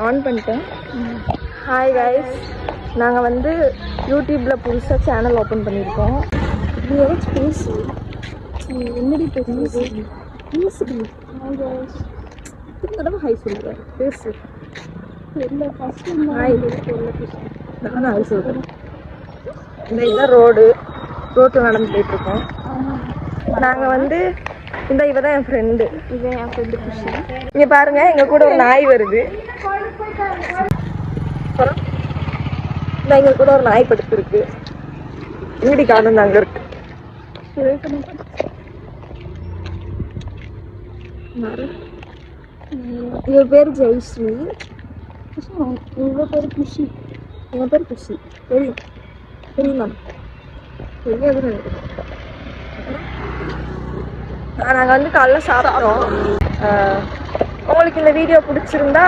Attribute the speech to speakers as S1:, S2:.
S1: On பண்ணிட்டேன். Hi guys, நாங்கள் வந்து யூடியூப்பில் புதுசாக சேனல் ஓப்பன் பண்ணியிருக்கோம். நீ ஏதாச்சும் பேசு. என்னடி பேசு தடவை ஹாய் சொல்லுவேன். பேசு. இல்லை ஃபஸ்ட்டு ஹாய் நானும் ஹாய் சொல்கிறேன். இந்த இதுதான் ரோட்டில் நடந்து போயிட்டுருக்கோம். நாங்கள் வந்து இந்த இவ தான் என் ஃப்ரெண்டு. இவன் என் ஃப்ரெண்டு குஷி. இங்கே பாருங்க, எங்கள் கூட ஒரு நாய் வருது. எங்கள் கூட ஒரு நாய் படுத்துருக்கு. வீடி காணும் அங்கே இருக்கு. இவ பேர் ஜெயஸ்ரீ. இவ பேர் குஷி. என் பேர் குஷி. தெரியும் தெரியுமா? தெரியாது. நாங்கள் வந்து காலைல சாப்பிட்றோம். உங்களுக்கு இந்த வீடியோ பிடிச்சிருந்தா